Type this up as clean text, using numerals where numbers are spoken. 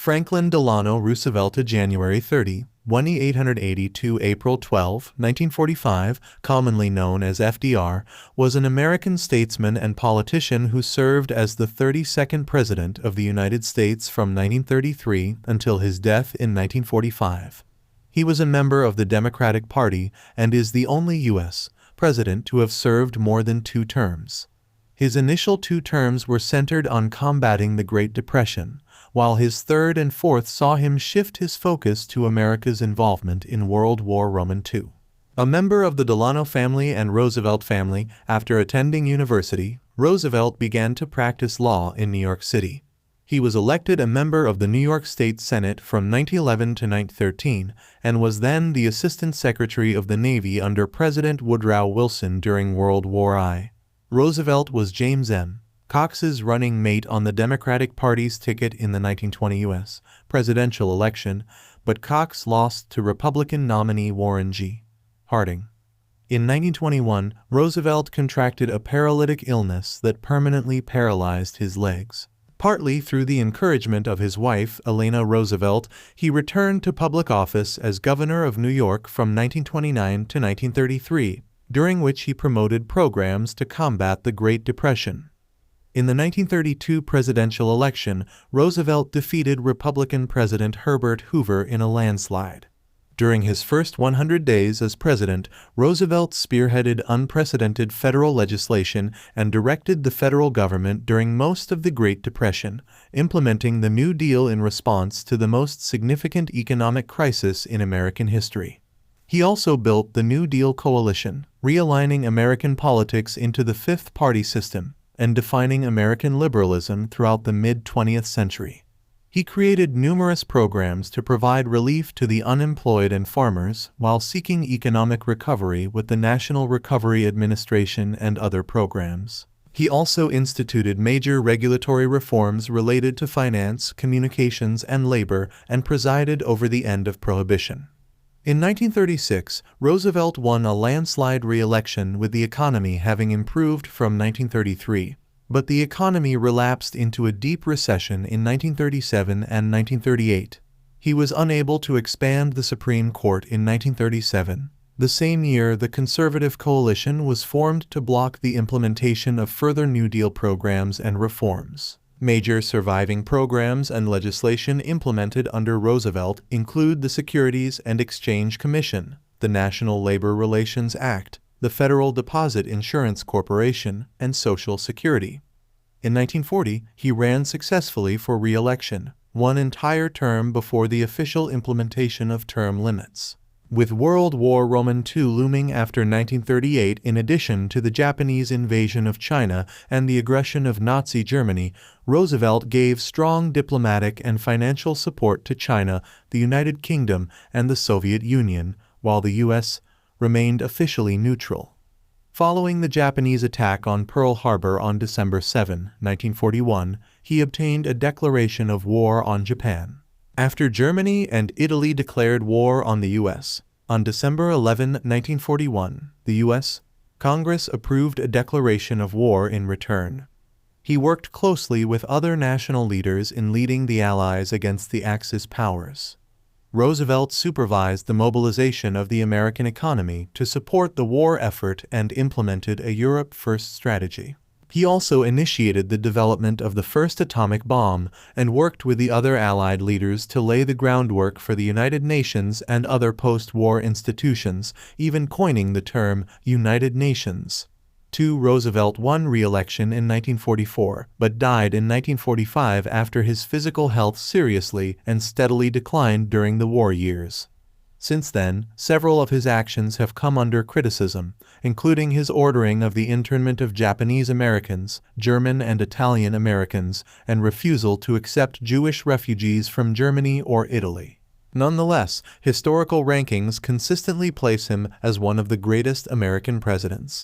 Franklin Delano Roosevelt, January 30, 1880 to April 12, 1945, commonly known as FDR, was an American statesman and politician who served as the 32nd President of the United States from 1933 until his death in 1945. He was a member of the Democratic Party and is the only U.S. president to have served more than 2 terms. His initial 2 terms were centered on combating the Great Depression, while his third and fourth saw him shift his focus to America's involvement in World War II. A member of the Delano family and Roosevelt family, after attending university, Roosevelt began to practice law in New York City. He was elected a member of the New York State Senate from 1911 to 1913 and was then the Assistant Secretary of the Navy under President Woodrow Wilson during World War I. Roosevelt was James M. Cox's running mate on the Democratic Party's ticket in the 1920 U.S. presidential election, but Cox lost to Republican nominee Warren G. Harding. In 1921, Roosevelt contracted a paralytic illness that permanently paralyzed his legs. Partly through the encouragement of his wife, Elena Roosevelt, he returned to public office as governor of New York from 1929 to 1933, during which he promoted programs to combat the Great Depression. In the 1932 presidential election, Roosevelt defeated Republican President Herbert Hoover in a landslide. During his first 100 days as president, Roosevelt spearheaded unprecedented federal legislation and directed the federal government during most of the Great Depression, implementing the New Deal in response to the most significant economic crisis in American history. He also built the New Deal coalition, realigning American politics into the fifth party system and defining American liberalism throughout the mid-20th century. He created numerous programs to provide relief to the unemployed and farmers while seeking economic recovery with the National Recovery Administration and other programs. He also instituted major regulatory reforms related to finance, communications, and labor, and presided over the end of Prohibition. In 1936, Roosevelt won a landslide re-election with the economy having improved from 1933, but the economy relapsed into a deep recession in 1937 and 1938. He was unable to expand the Supreme Court in 1937. The same year, the Conservative Coalition was formed to block the implementation of further New Deal programs and reforms. Major surviving programs and legislation implemented under Roosevelt include the Securities and Exchange Commission, the National Labor Relations Act, the Federal Deposit Insurance Corporation, and Social Security. In 1940, he ran successfully for re-election, one entire term before the official implementation of term limits. With World War II looming after 1938, in addition to the Japanese invasion of China and the aggression of Nazi Germany, Roosevelt gave strong diplomatic and financial support to China, the United Kingdom, and the Soviet Union, while the U.S. remained officially neutral. Following the Japanese attack on Pearl Harbor on December 7, 1941, he obtained a declaration of war on Japan. After Germany and Italy declared war on the U.S., on December 11, 1941, the U.S. Congress approved a declaration of war in return. He worked closely with other national leaders in leading the Allies against the Axis powers. Roosevelt supervised the mobilization of the American economy to support the war effort and implemented a Europe First strategy. He also initiated the development of the first atomic bomb and worked with the other Allied leaders to lay the groundwork for the United Nations and other post-war institutions, even coining the term United Nations. Roosevelt won re-election in 1944, but died in 1945 after his physical health seriously and steadily declined during the war years. Since then, several of his actions have come under criticism, including his ordering of the internment of Japanese Americans, German and Italian Americans, and refusal to accept Jewish refugees from Germany or Italy. Nonetheless, historical rankings consistently place him as one of the greatest American presidents.